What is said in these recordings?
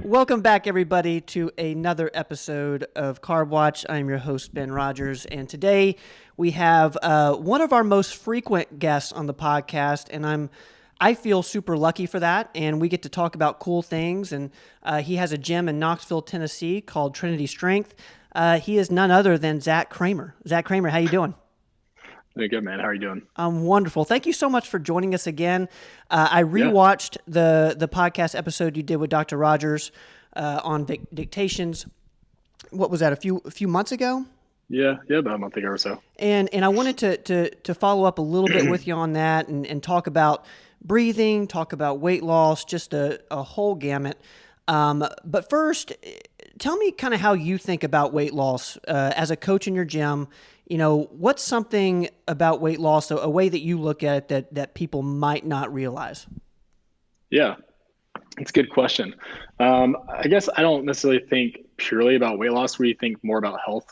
Welcome back, everybody, to another episode of Carb Watch. I'm your host, Ben Rogers, and today we have one of our most frequent guests on the podcast, and I feel super lucky for that, and we get to talk about cool things, and he has a gym in Knoxville, Tennessee called Trinity Strength. He is none other than Zack Kramer. Zack Kramer, how you doing? Doing good, man. How are you doing? I'm wonderful. Thank you so much for joining us again. I rewatched the podcast episode you did with Dr. Rogers on dictations. What was that? A few months ago? Yeah, about a month ago or so. And I wanted to follow up a little bit with you on that and talk about breathing, talk about weight loss, just a whole gamut. But first, tell me kind of how you think about weight loss as a coach in your gym. You know, what's something about weight loss, a way that you look at it that people might not realize? Yeah, it's a good question. I guess I don't necessarily think purely about weight loss. We think more about health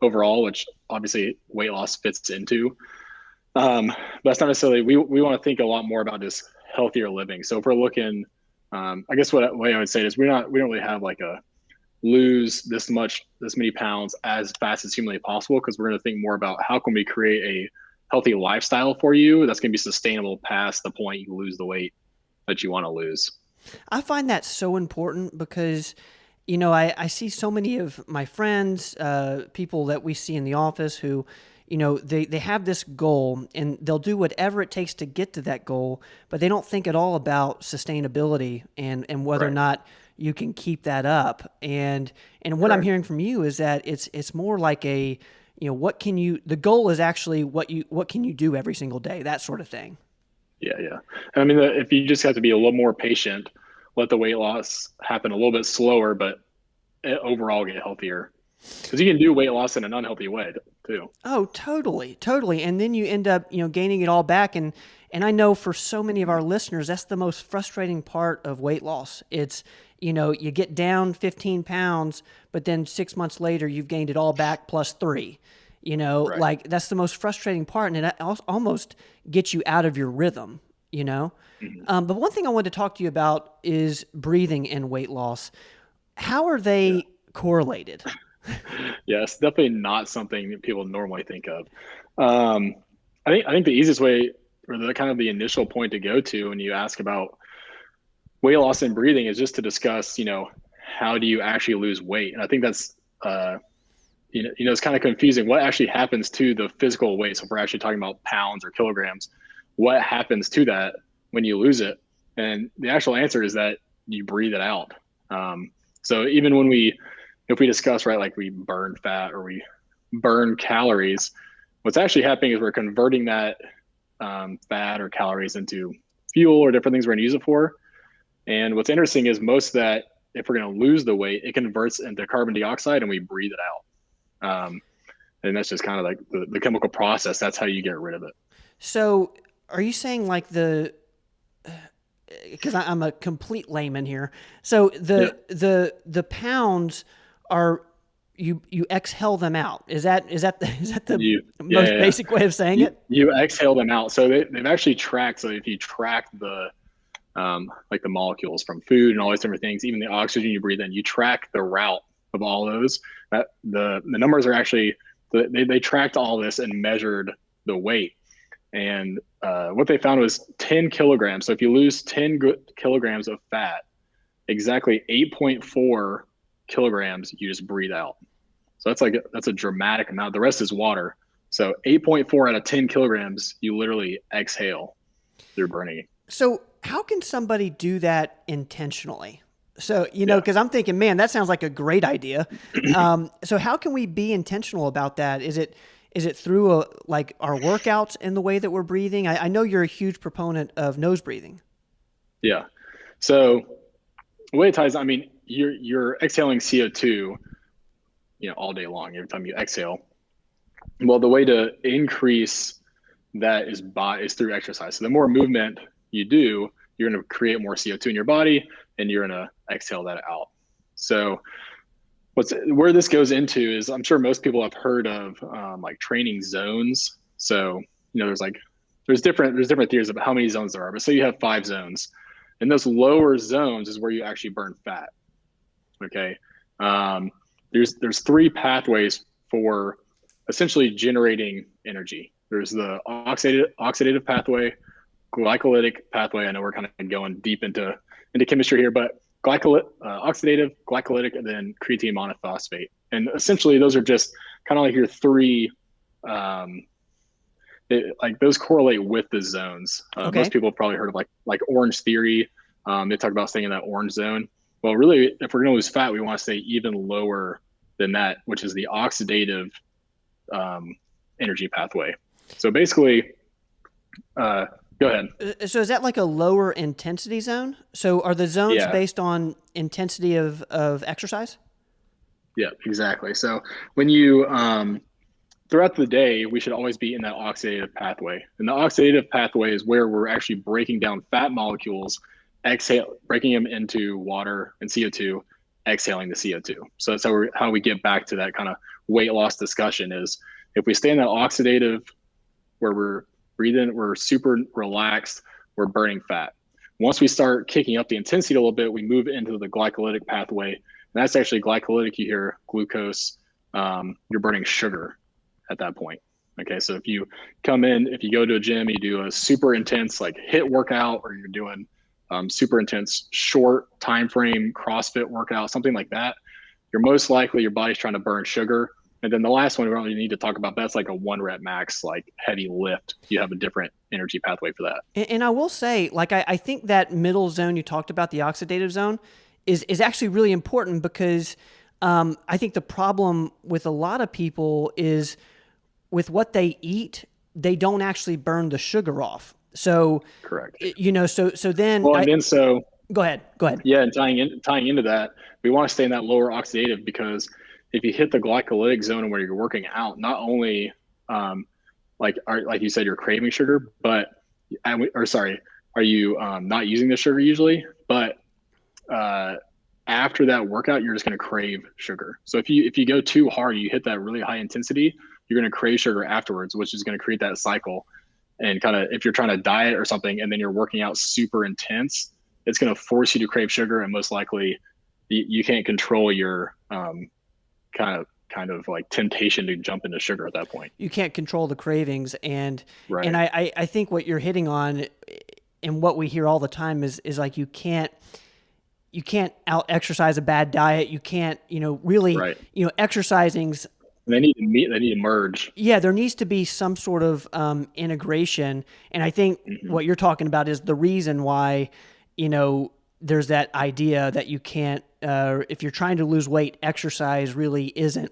overall, which obviously weight loss fits into. But that's not necessarily, we want to think a lot more about just healthier living. So if we're looking, I guess what way I would say is we don't really have like a lose this many pounds as fast as humanly possible, because we're going to think more about how can we create a healthy lifestyle for you that's going to be sustainable past the point you lose the weight that you want to lose. I find that so important because, you know, I see so many of my friends, people that we see in the office who, you know, they have this goal and they'll do whatever it takes to get to that goal, but they don't think at all about sustainability and whether or not you can keep that up. And what I'm hearing from you is that it's more like a, you know, the goal is actually what can you do every single day, that sort of thing. Yeah. I mean, if you just have to be a little more patient, let the weight loss happen a little bit slower, but overall get healthier. Because you can do weight loss in an unhealthy way too. Oh, totally. And then you end up, you know, gaining it all back. And I know for so many of our listeners, that's the most frustrating part of weight loss. It's, you know, you get down 15 pounds, but then 6 months later, you've gained it all back plus 3. You know, like that's the most frustrating part. And it almost gets you out of your rhythm, you know. Mm-hmm. But one thing I wanted to talk to you about is breathing and weight loss. How are they correlated? Yeah, it's definitely not something that people normally think of. I think the easiest way, or the kind of the initial point to go to when you ask about weight loss and breathing, is just to discuss, you know, how do you actually lose weight? And I think that's, you know, it's kind of confusing. What actually happens to the physical weight? So if we're actually talking about pounds or kilograms, what happens to that when you lose it? And the actual answer is that you breathe it out. So even if we discuss, right, like we burn fat or we burn calories, what's actually happening is we're converting that fat or calories into fuel or different things we're going to use it for. And what's interesting is most of that, if we're going to lose the weight, it converts into carbon dioxide and we breathe it out. And that's just kind of like the chemical process. That's how you get rid of it. So are you saying like because I'm a complete layman here. So the pounds are, you exhale them out. Is that the most basic way of saying it? You exhale them out. So they've actually tracked. So if you track the like the molecules from food and all these different things, even the oxygen you breathe in, you track the route of all those. That the numbers are actually, they tracked all this and measured the weight. And what they found was 10 kilograms. So if you lose 10 kilograms of fat, exactly 8.4 kilograms you just breathe out. So that's a dramatic amount. The rest is water. So 8.4 out of 10 kilograms, you literally exhale through burning. So how can somebody do that intentionally? So, you know, because I'm thinking, man, that sounds like a great idea. So how can we be intentional about that? Is it through like our workouts and the way that we're breathing? I know you're a huge proponent of nose breathing. Yeah. So the way it ties, I mean, you're exhaling CO2, you know, all day long, every time you exhale. Well, the way to increase that is through exercise. So the more movement you do, you're going to create more CO2 in your body and you're going to exhale that out. So where this goes into is, I'm sure most people have heard of like training zones. So, you know, there's different theories about how many zones there are, but say you have 5 zones, and those lower zones is where you actually burn fat. Okay. Um, there's three pathways for essentially generating energy. There's the oxidative pathway, glycolytic pathway. I know we're kind of going deep into chemistry here, but oxidative, glycolytic, and then creatine monophosphate. And essentially, those are just kind of like your three. Um, like those correlate with the zones. Most Okay. people have probably heard of like Orange Theory. They talk about staying in that orange zone. Well, really, if we're going to lose fat, we want to stay even lower than that, which is the oxidative um, energy pathway. So basically, go ahead. So is that like a lower intensity zone? So are the zones Yeah, based on intensity of exercise? yeah, exactly. So when you throughout the day, we should always be in that oxidative pathway. And the oxidative pathway is where we're actually breaking down fat molecules, breaking them into water and CO2, exhaling the CO2. So that's how we get back to that kind of weight loss discussion is if we stay in that oxidative where we're breathing, we're super relaxed, we're burning fat. Once we start kicking up the intensity a little bit, we move into the glycolytic pathway. And that's actually glycolytic. You hear glucose, you're burning sugar at that point. Okay, so if you come in, if you go to a gym, you do a super intense like HIIT workout, or you're doing super intense short time frame CrossFit workout, something like that, you're most likely your body's trying to burn sugar. And then the last one we don't really need to talk about, that's like a 1 rep max, like heavy lift. You have a different energy pathway for that. And I will say, like, I think that middle zone you talked about, the oxidative zone, is actually really important because I think the problem with a lot of people is with what they eat, they don't actually burn the sugar off. So, Correct. so then Well, and then so go ahead, go ahead. yeah, and tying into that, we want to stay in that lower oxidative because if you hit the glycolytic zone where you're working out, not only like you said, you're craving sugar, but or sorry, are you not using the sugar usually? But after that workout, you're just going to crave sugar. So if you go too hard, you hit that really high intensity, you're going to crave sugar afterwards, which is going to create that cycle. And kind of if you're trying to diet or something, and then you're working out super intense, it's going to force you to crave sugar, and most likely you can't control your kind of like temptation to jump into sugar at that point. You can't control the cravings, and Right. I think what you're hitting on, and what we hear all the time is like you can't out exercise a bad diet. You can't, really, Right. exercising's, And they need to meet. They need to merge. yeah, there needs to be some sort of integration. And I think Hmm. what you're talking about is the reason why, there's that idea that you can't, if you're trying to lose weight, exercise really isn't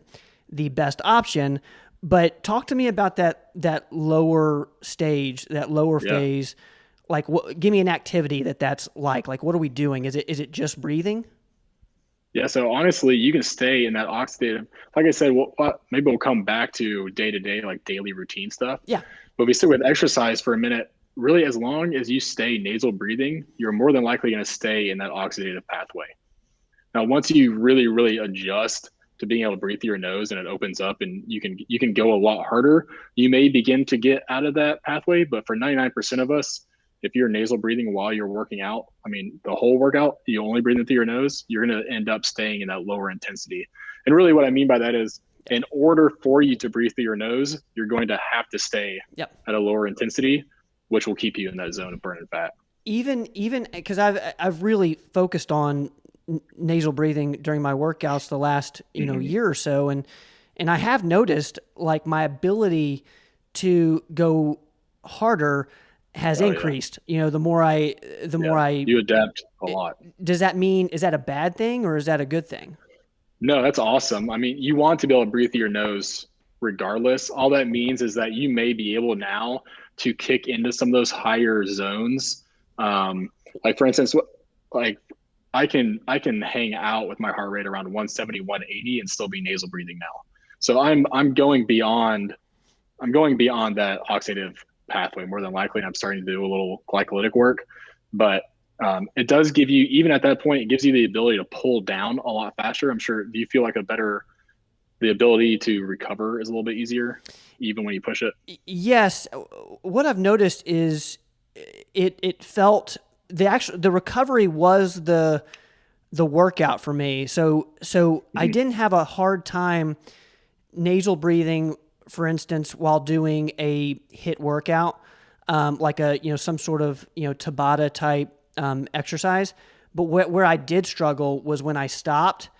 the best option. But talk to me about that lower stage, that lower Yeah. phase. Like, give me an activity that's like. Like, what are we doing? Is it just breathing? Yeah. So honestly, you can stay in that oxidative. Like I said, maybe we'll come back to day to day, like daily routine stuff. Yeah. But we stick with exercise for a minute. Really, as long as you stay nasal breathing, you're more than likely going to stay in that oxidative pathway. Now, once you really, really adjust to being able to breathe through your nose and it opens up and you can go a lot harder, you may begin to get out of that pathway. But for 99% of us, if you're nasal breathing while you're working out, I mean, the whole workout, you only breathe in through your nose, you're going to end up staying in that lower intensity. And really what I mean by that is in order for you to breathe through your nose, you're going to have to stay Yep. at a lower intensity, which will keep you in that zone of burning fat. Even because I've really focused on nasal breathing during my workouts the last Hmm. year or so, and I have noticed like my ability to go harder has Oh yeah. increased. The more I You adapt a lot. does that mean, is that a bad thing or is that a good thing? No, that's awesome. I mean, you want to be able to breathe through your nose regardless. All that means is that you may be able now to kick into some of those higher zones. Like for instance, like I can hang out with my heart rate around 170, 180 and still be nasal breathing now. So I'm going beyond that oxidative pathway more than likely, and I'm starting to do a little glycolytic work. But it does give you, even at that point, it gives you the ability to pull down a lot faster. I'm sure. Do you feel like the ability to recover is a little bit easier, even when you push it? Yes, what I've noticed is it felt the recovery was the workout for me. So I Mhm. didn't have a hard time nasal breathing, for instance, while doing a HIIT workout, like some sort of Tabata type exercise. But where I did struggle was when I stopped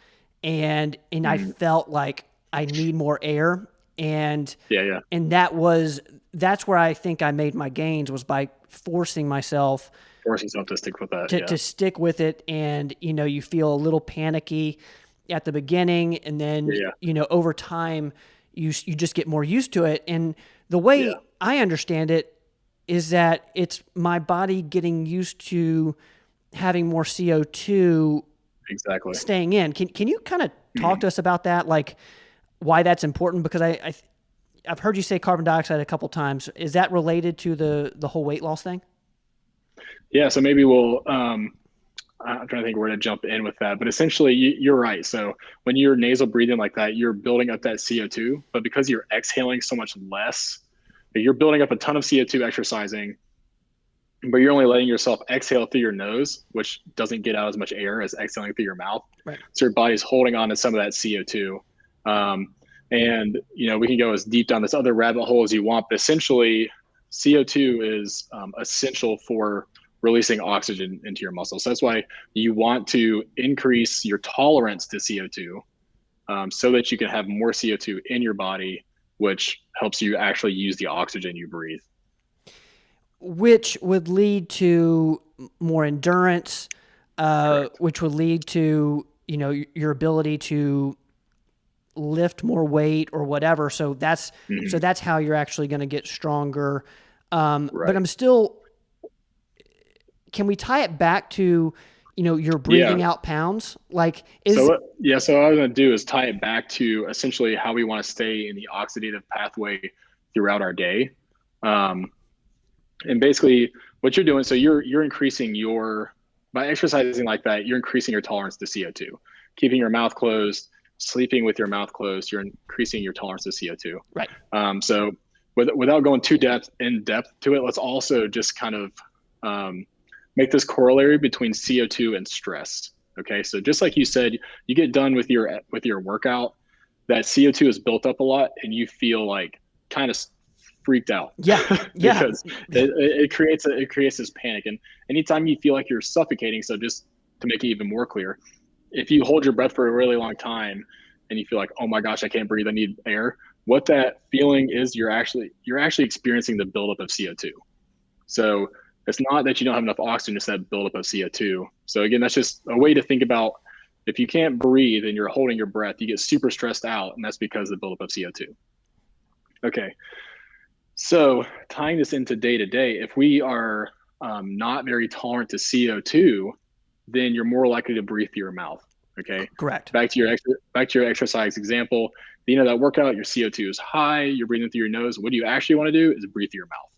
and I Mhm. felt like I need more air, and Yeah, yeah. and that's where I think I made my gains, was by forcing myself Force yourself to stick with that. to Yeah. stick with it. And you feel a little panicky at the beginning, and then Yeah, over time you just get more used to it. And the yeah, yeah. way I understand it is that it's my body getting used to having more CO2 Exactly. staying in. Can you kind of talk Mhm. to us about that, like why that's important? Because I've heard you say carbon dioxide a couple times. Is that related to the whole weight loss thing? Yeah. So maybe we'll. I'm trying to think where to jump in with that, but essentially, you're right. So when you're nasal breathing like that, you're building up that CO2, but because you're exhaling so much less, you're building up a ton of CO2 exercising, but you're only letting yourself exhale through your nose, which doesn't get out as much air as exhaling through your mouth. Right. So your body's holding on to some of that CO2. And we can go as deep down this other rabbit hole as you want, but essentially, CO2 is essential for releasing oxygen into your muscles. So that's why you want to increase your tolerance to CO2, so that you can have more CO2 in your body, which helps you actually use the oxygen you breathe. Which would lead to more endurance, Correct. which would lead to your ability to lift more weight or whatever. So Mhm. that's how you're actually going to get stronger. But Right. I'm still. Can we tie it back to you're Yeah. breathing out pounds? Like So is yeah, so what I was going to do is tie it back to essentially how we want to stay in the oxidative pathway throughout our day. Um, and basically what you're doing, so you're increasing your by exercising like that, you're increasing your tolerance to CO2. Keeping your mouth closed, sleeping with your mouth closed, you're increasing your tolerance to CO2. right. So without going too in depth to it, let's also just kind of um, make this corollary between CO2 and stress. Okay, so just like you said, you get done with your workout, that CO2 is built up a lot, and you feel like kind of freaked out Yeah. Yeah. because it creates this panic. And anytime you feel like you're suffocating, so just to make it even more clear, if you hold your breath for a really long time and you feel like, oh my gosh, I can't breathe, I need air, what that feeling is, you're actually experiencing the buildup of CO2. So it's not that you don't have enough oxygen, it's that buildup of CO2. So again, that's just a way to think about, if you can't breathe and you're holding your breath, you get super stressed out, and that's because of the buildup of CO2. Okay, so tying this into day to day, if we are not very tolerant to CO2, then you're more likely to breathe through your mouth. Okay, Correct. back to your exercise example. That workout, your CO2 is high, you're breathing through your nose. What do you actually want to do is breathe through your mouth.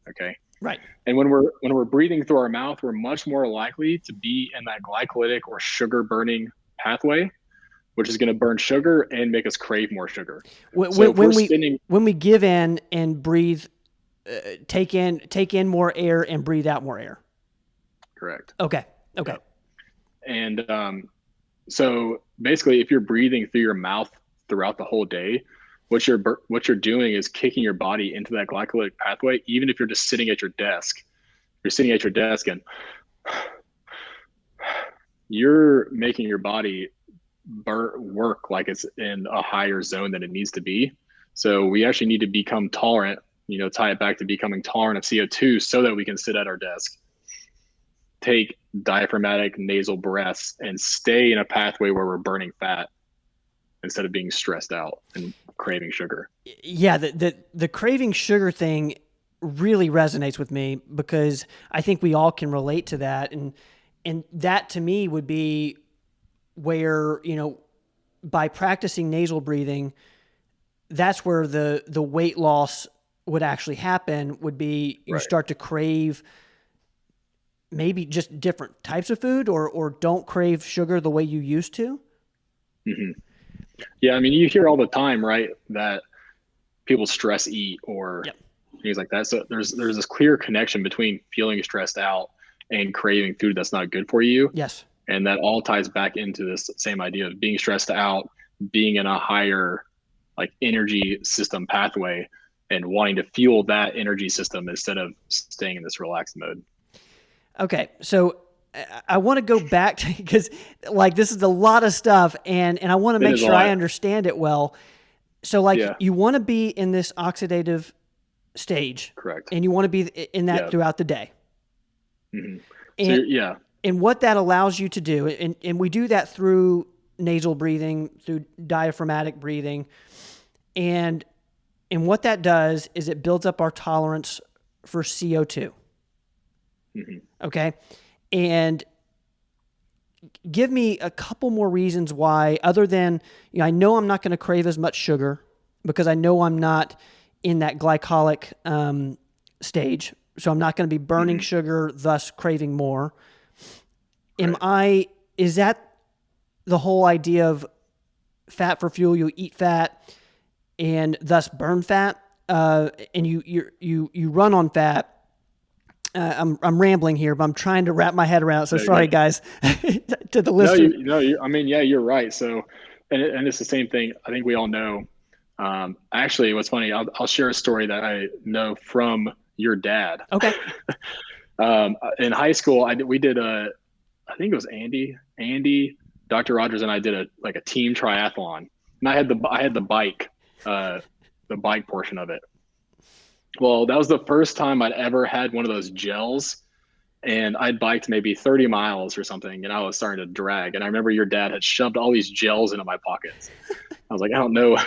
Okay, Right. and when we're breathing through our mouth, we're much more likely to be in that glycolytic or sugar burning pathway, which is going to burn sugar and make us crave more sugar. When, So when, if we're when we spending when we give in and breathe, take in more air and breathe out more air. correct, Okay. Okay. yep. And so basically, if you're breathing through your mouth throughout the whole day, what you're doing is kicking your body into that glycolytic pathway. Even if you're just sitting at your desk, you're sitting at your desk and you're making your body work like it's in a higher zone than it needs to be. So we actually need to become tolerant, tie it back to becoming tolerant of CO2 so that we can sit at our desk, take diaphragmatic nasal breaths, and stay in a pathway where we're burning fat instead of being stressed out and craving sugar. Yeah. The craving sugar thing really resonates with me, because I think we all can relate to that. And that to me would be where, by practicing nasal breathing, that's where the weight loss would actually happen, would be you Right. start to crave maybe just different types of food, or don't crave sugar the way you used to. Hmm. Yeah, I mean, you hear all the time, right, that people stress eat or Yep. things like that. So there's this clear connection between feeling stressed out and craving food that's not good for you. Yes. And that all ties back into this same idea of being stressed out, being in a higher like energy system pathway and wanting to fuel that energy system instead of staying in this relaxed mode. Okay, so I want to go back to, because like this is a lot of stuff, and I want to It make is a sure I lot. understand it well. So like Yeah, you want to be in this oxidative stage, correct. and you want to be in that Yeah. throughout the day, Hmm. So and yeah, what that allows you to do, and we do that through nasal breathing, through diaphragmatic breathing, and what that does is it builds up our tolerance for CO2. hmm Okay, and give me a couple more reasons why, other than, I know I'm not going to crave as much sugar because I know I'm not in that glycolic stage. So I'm not going to be burning hmm sugar, thus craving more. right. Is that the whole idea of fat for fuel? You eat fat and thus burn fat, and you run on fat. I'm rambling here, but I'm trying to wrap my head around it. So No, you're sorry, good. guys, to the No, listener. I mean, yeah, you're right. So, and it's the same thing. I think we all know. Actually, what's funny, I'll share a story that I know from your dad. Okay. In high school, we did I think it was Andy, Dr. Rogers, and I did a team triathlon, and I had the bike portion of it. Well, that was the first time I'd ever had one of those gels, and I'd biked maybe 30 miles or something, and I was starting to drag. And I remember your dad had shoved all these gels into my pockets. I was like, I don't know,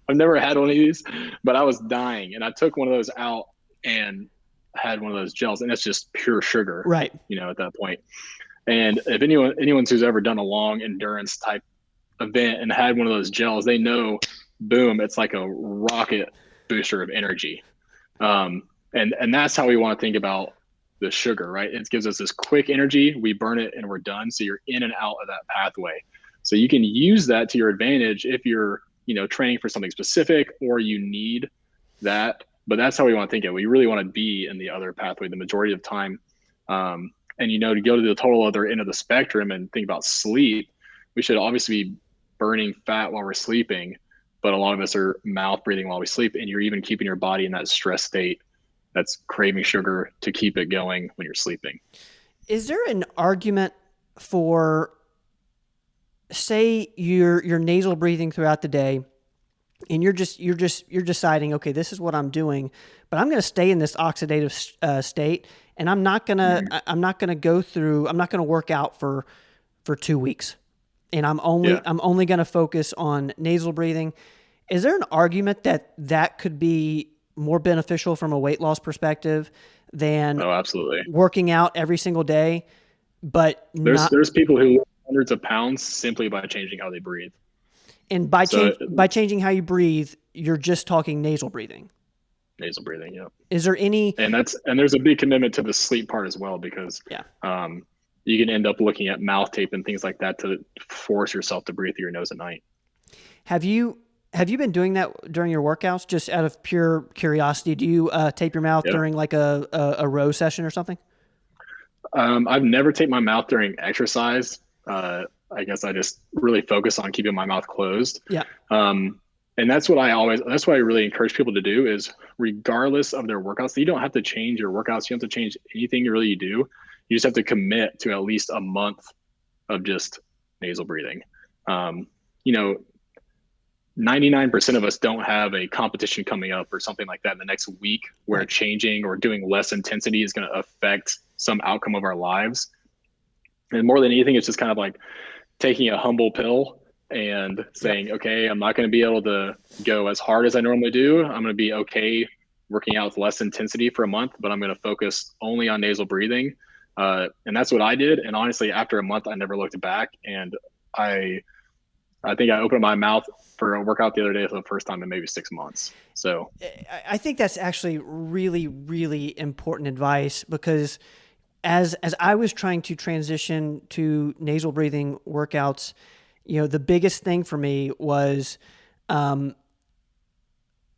I've never had one of these, but I was dying, and I took one of those out and had one of those gels, and it's just pure sugar, Right. at that point. And if anyone who's ever done a long endurance type event and had one of those gels, they know, boom, it's like a rocket booster of energy. And that's how we want to think about the sugar, right? It gives us this quick energy. We burn it and we're done. So you're in and out of that pathway. So you can use that to your advantage if you're, training for something specific or you need that. But that's how we want to think of it. We really want to be in the other pathway the majority of the time. And, to go to the total other end of the spectrum and think about sleep, we should obviously be burning fat while we're sleeping, but a lot of us are mouth breathing while we sleep. And you're even keeping your body in that stress state that's craving sugar to keep it going when you're sleeping. Is there an argument for, say you're nasal breathing throughout the day and you're deciding, okay, this is what I'm doing, but I'm going to stay in this oxidative state, and I'm not going to work out for 2 weeks, and I'm Yeah. only going to focus on nasal breathing. Is there an argument that could be more beneficial from a weight loss perspective than Oh, absolutely. working out every single day, but not? There's people who lose hundreds of pounds simply by changing how they breathe. And So by changing how you breathe, you're just talking nasal breathing. nasal breathing, yeah. Is there any? And there's a big commitment to the sleep part as well, because Yeah. you can end up looking at mouth tape and things like that to force yourself to breathe through your nose at night. Have you been doing that during your workouts? Just out of pure curiosity, do you tape your mouth Yeah. during like a row session or something? I've never taped my mouth during exercise. I guess I just really focus on keeping my mouth closed. Yeah. And that's what I really encourage people to do is, regardless of their workouts, you don't have to change your workouts. You don't have to change anything you do. You just have to commit to at least a month of just nasal breathing. 99% of us don't have a competition coming up or something like that in the next week where changing or doing less intensity is going to affect some outcome of our lives. And more than anything, it's just kind of like taking a humble pill and saying, okay, I'm not going to be able to go as hard as I normally do. I'm going to be okay working out with less intensity for a month, but I'm going to focus only on nasal breathing. And that's what I did. And honestly, after a month, I never looked back. And I think I opened my mouth for a workout the other day for the first time in maybe 6 months. So I think that's actually really, really important advice, because as I was trying to transition to nasal breathing workouts, the biggest thing for me was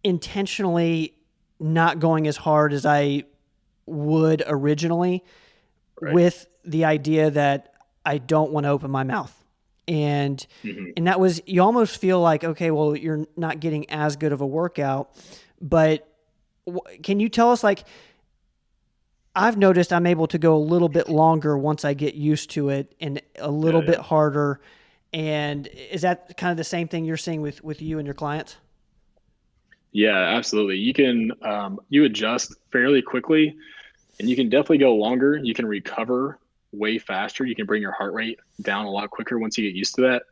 intentionally not going as hard as I would originally, right. with the idea that I don't want to open my mouth. And Hmm. and that was, you almost feel like, okay, well, you're not getting as good of a workout. But can you tell us, like, I've noticed I'm able to go a little bit longer once I get used to it, and a Yeah, little bit yeah. harder. And is that kind of the same thing you're seeing with you and your clients? Yeah, absolutely. You can you adjust fairly quickly, and you can definitely go longer. You can recover way faster. You can bring your heart rate down a lot quicker once you get used to that.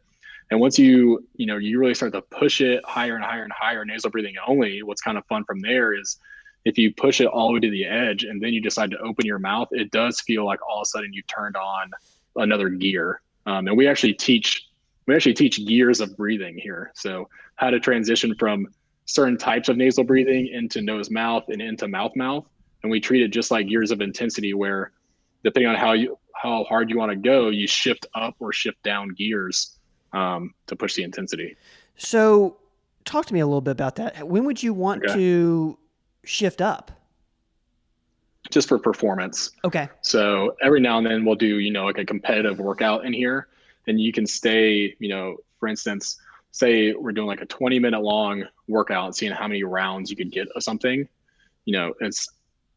And once you really start to push it higher and higher and higher, nasal breathing only, what's kind of fun from there is if you push it all the way to the edge and then you decide to open your mouth, it does feel like all of a sudden you've turned on another gear. And we actually teach gears of breathing here. So how to transition from certain types of nasal breathing into nose mouth and into mouth mouth. And we treat it just like gears of intensity where depending on how hard you want to go, you shift up or shift down gears to push the intensity. So, talk to me a little bit about that. When would you want Okay. to shift up? Just for performance. Okay. So every now and then we'll do, like a competitive workout in here. And you can stay, for instance, say we're doing like a 20-minute long workout and seeing how many rounds you could get of something. It's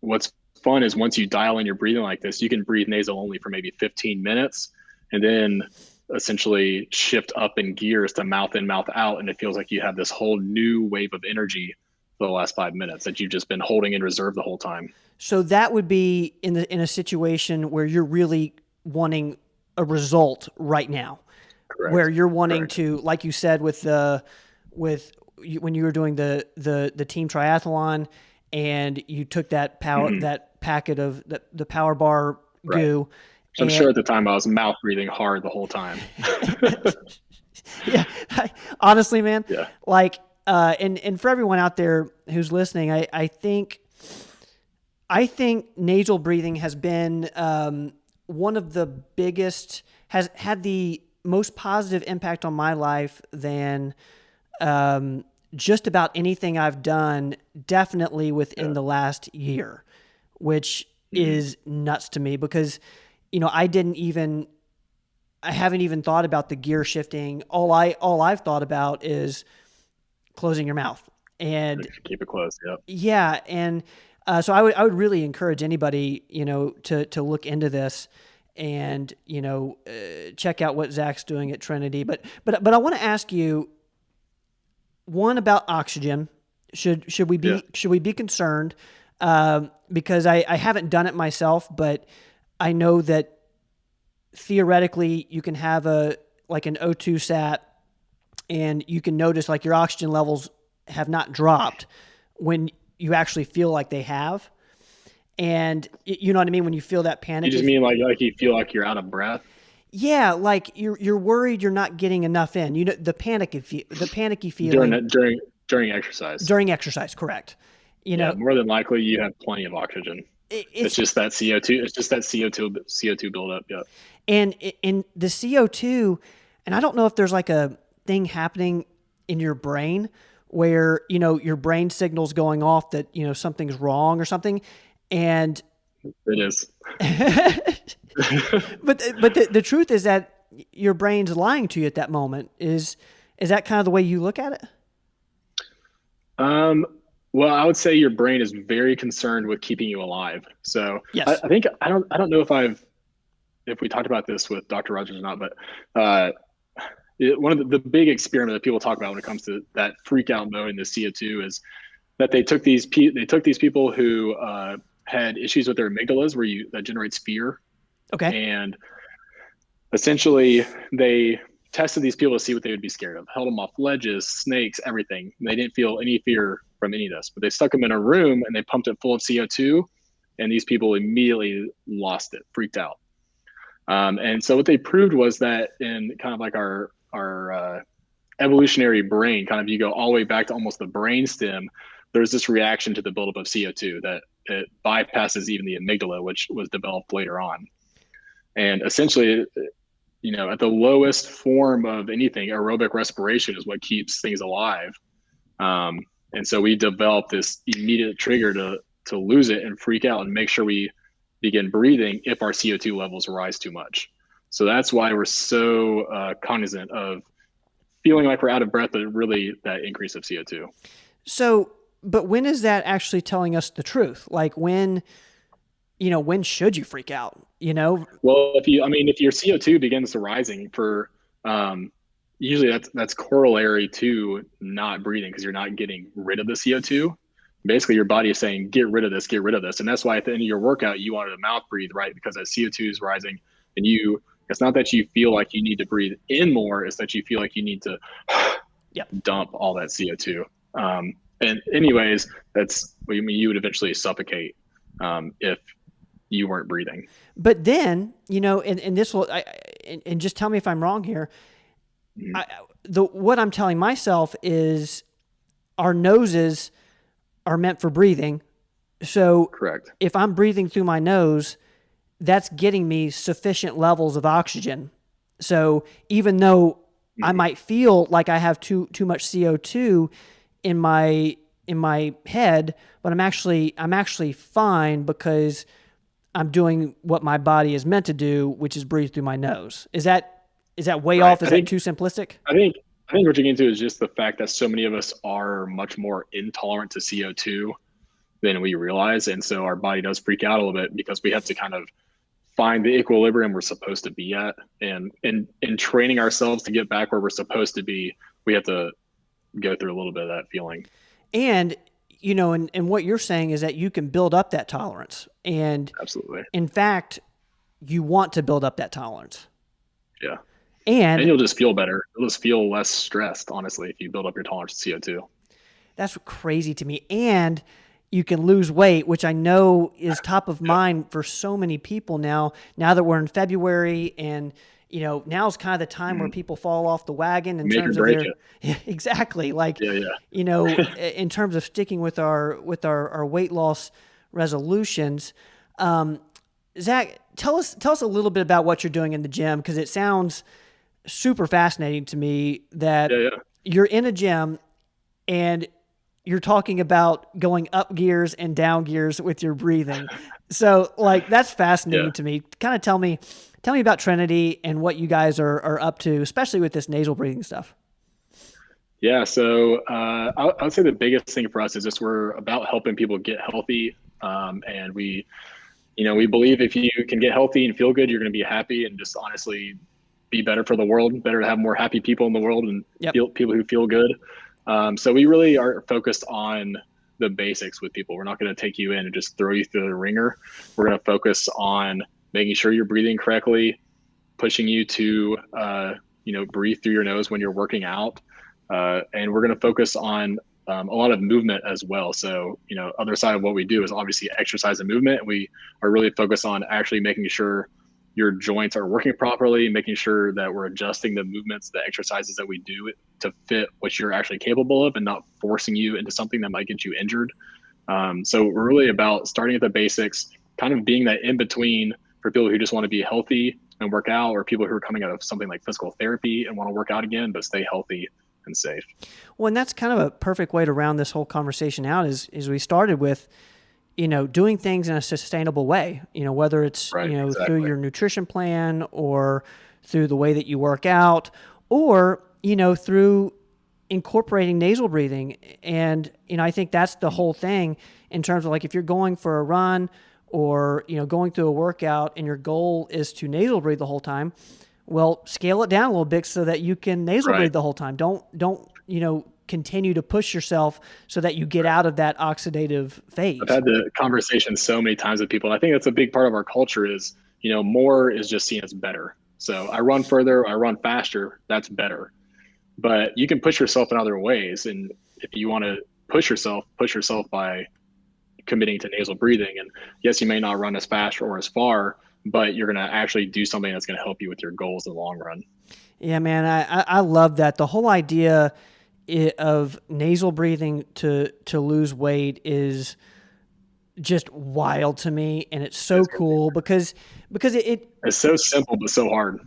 what's fun is once you dial in your breathing like this, you can breathe nasal only for maybe 15 minutes and then essentially shift up in gears to mouth in, mouth out. And it feels like you have this whole new wave of energy for the last 5 minutes that you've just been holding in reserve the whole time. So that would be in a situation where you're really wanting a result right now, where Correct. you're wanting Correct. to, like you said, when you were doing the team triathlon, and you took that Hmm. that packet of the power bar Right. goo, So I'm and sure at the time I was mouth breathing hard the whole time. yeah, honestly, man, Yeah. like, and for everyone out there who's listening, I think nasal breathing has been, one of the biggest, has had the most positive impact on my life than, just about anything I've done, definitely within Yeah. the last year, which Hmm. is nuts to me because, I haven't even thought about the gear shifting. All I've thought about is closing your mouth. And Keep it close. Yep. yeah, and so I would really encourage anybody, to look into this, and check out what Zach's doing at Trinity. But I want to ask you one about oxygen. Should we Yeah. be concerned? Because I haven't done it myself, but I know that theoretically you can have an O2 sat, and you can notice like your oxygen levels have not dropped when you actually feel like they have. And you know what I mean? When you feel that You panic, just if mean like you feel like you're out of breath yeah, like you're worried you're not getting enough in. The panicky during feeling that during exercise. during exercise, correct? You Yeah, know, more than likely you have plenty of oxygen. It's it's just that CO2. It's just that CO2 buildup. Yeah. and the CO2, and I don't know if there's like a thing happening in your brain where your brain signals going off that something's wrong or something, and It is. but the truth is that your brain's lying to you at that moment. Is that kind of the way you look at it? Um, well, I would say your brain is very concerned with keeping you alive. So I, Yes. I think I don't know if we talked about this with Dr. Rogers or not, but uh, one of the big experiment that people talk about when it comes to that freak out mode in the CO2 is that they took these people who had issues with their amygdalas where you that generates fear, Okay. and essentially they tested these people to see what they would be scared of, held them off ledges, snakes, everything. And they didn't feel any fear from any of this, but they stuck them in a room and they pumped it full of CO2, and these people immediately lost it, freaked out. And so what they proved was that in kind of like our evolutionary brain, kind of you go all the way back to almost the brain stem, there's this reaction to the buildup of CO2 that it bypasses even the amygdala, which was developed later on. And essentially, at the lowest form of anything, aerobic respiration is what keeps things alive. Um, and so we developed this immediate trigger to lose it and freak out and make sure we begin breathing if our CO2 levels rise too much. So that's why we're so cognizant of feeling like we're out of breath, but really that increase of CO2. So, but when is that actually telling us the truth? Like when should you freak out? Well, if your CO2 begins to rising for, um, usually that's corollary to not breathing because you're not getting rid of the CO2. Basically, your body is saying, get rid of this. And that's why at the end of your workout, you wanted to mouth breathe, right? Because as CO2 is rising and it's not that you feel like you need to breathe in more, it's that you feel like you need to Yep. dump all that CO2. And anyways, you would eventually suffocate if you weren't breathing. But then, and this will, and just tell me if I'm wrong here. Mhm. What I'm telling myself is our noses are meant for breathing. So Correct. if I'm breathing through my nose, that's getting me sufficient levels of oxygen. So even though I Mhm. might feel like I have too much CO2 in my head, but I'm actually fine because I'm doing what my body is meant to do, which is breathe through my nose. Is that way Right. off? Is that too simplistic? I think I think what you're getting into is just the fact that so many of us are much more intolerant to CO2 than we realize. And so our body does freak out a little bit because we have to kind of find the equilibrium we're supposed to be at. And in training ourselves to get back where we're supposed to be, we have to go through a little bit of that feeling. And and what you're saying is that you can build up that tolerance. And Absolutely. in fact, you want to build up that tolerance. Yeah. And And you'll just feel better. You'll just feel less stressed, honestly, if you build up your tolerance to CO2. that's crazy to me. And you can lose weight, which I know is top of Yeah. mind for so many people now. Now that we're in February, and now's kind of the time where Mhm. people fall off the wagon in Make or terms of break their it. exactly like Yeah. Yeah. in terms of sticking with our weight loss resolutions. Um, Zach, tell us a little bit about what you're doing in the gym because it sounds super fascinating to me Yeah. that Yeah. you're in a gym and you're talking about going up gears and down gears with your breathing. So like that's Yeah. fascinating to me. Kind of tell me about Trinity and what you guys are up to, especially with this nasal breathing stuff. Yeah. So I would say the biggest thing for us is just we're about helping people get healthy. And we believe if you can get healthy and feel good, you're going to be happy and just honestly be better for the world, better to have more happy people in the world and Yep. people who feel good. So we really are focused on the basics with people. We're not going to take you in and just throw you through the ringer. We're going to focus on making sure you're breathing correctly, pushing you to, breathe through your nose when you're working out. And we're going to focus on a lot of movement as well. So, other side of what we do is obviously exercise and movement. We are really focused on actually making sure your joints are working properly, making sure that we're adjusting the movements, the exercises that we do to fit what you're actually capable of and not forcing you into something that might get you injured. So we're really about starting at the basics, kind of being that in between for people who just want to be healthy and work out, or people who are coming out of something like physical therapy and want to work out again, but stay healthy and safe. Well, and that's kind of a perfect way to round this whole conversation out is we started with, doing things in a sustainable way, whether it's, Right. through Exactly. your nutrition plan or through the way that you work out or, through incorporating nasal breathing. And, I think that's the whole thing in terms of like if you're going for a run or, going through a workout and your goal is to nasal breathe the whole time, well, scale it down a little bit so that you can nasal Right. breathe the whole time. Don't, continue to push yourself so that you get out of that oxidative I've phase. had the conversation so many times with people. And I think that's a big part of our culture is, more is just seen as better. So I run further, I run faster, that's better. But you can push yourself in other ways. And if you want to push yourself by committing to nasal breathing. And yes, you may not run as fast or as far, but you're going to actually do something that's going to help you with your goals in the long run. Yeah, man, I love that. The whole idea of nasal breathing to lose weight is just wild to me, and it's so It's going to be, cool because it it's so simple, but so hard.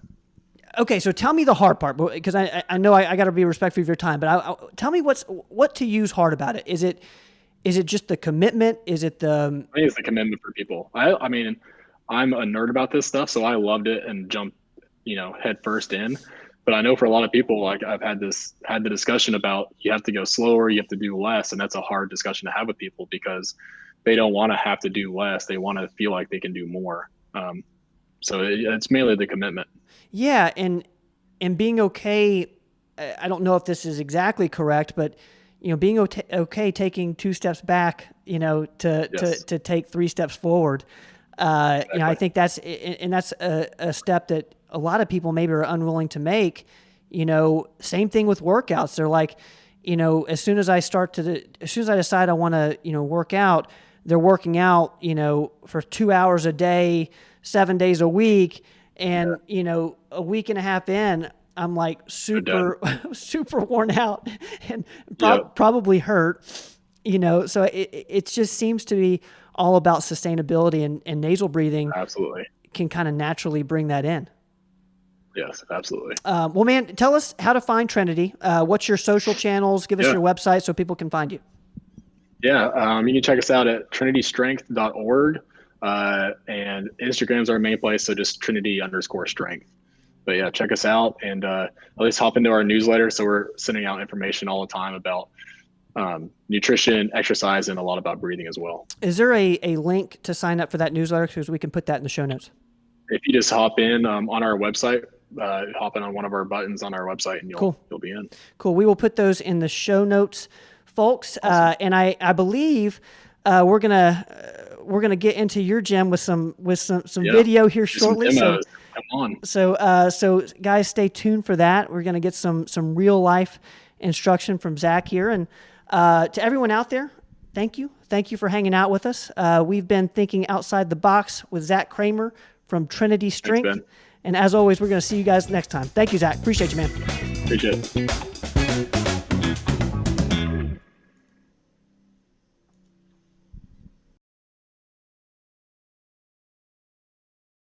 okay. So tell me the hard part because I know I got to be respectful of your time, but tell me what to use hard about it. Is it just the commitment? Is it the I think it's the commitment for people. I mean, I'm a nerd about this stuff, so I loved it and jumped head first in. But I know for a lot of people, like I've had the discussion about you have to go slower, you have to do less, and that's a hard discussion to have with people because they don't want to have to do less. They want to feel like they can do more. So it's mainly the commitment. Yeah, and being okay. I don't know if this is exactly correct, but being okay taking 2 steps back, Yes, to take 3 steps forward. exactly. I think that's a step that a lot of people maybe are unwilling to make. Same thing with workouts. They're like, as soon as I decide I want to, work out, they're working out, for 2 hours a day, 7 days a week. And, a week and a half in, I'm like super, super worn out and Yep, probably hurt, so it just seems to be all about sustainability, and nasal breathing absolutely. can kind of naturally bring that in. Yes, absolutely. Well, man, tell us how to find Trinity. What's your social channels? Give us Yeah. your website so people can find you. Yeah. You can check us out at trinitystrength.org. And Instagram's our main place. So just Trinity_strength. But yeah, check us out and at least hop into our newsletter. So we're sending out information all the time about nutrition, exercise, and a lot about breathing as well. Is there a link to sign up for that newsletter? Because we can put that in the show notes. If you just hop in on our website, hop in on one of our buttons on our website, and you'll be in. Cool. We will put those in the show notes, folks. Awesome. And I believe we're gonna get into your gym with some video here shortly. Some demos. Come on. So guys, stay tuned for that. We're gonna get some real life instruction from Zack here, and to everyone out there, thank you for hanging out with us. We've been thinking outside the box with Zack Kramer from Trinity Strength. Thanks, Ben. And as always, we're going to see you guys next time. Thank you, Zack. Appreciate you, man. Appreciate it.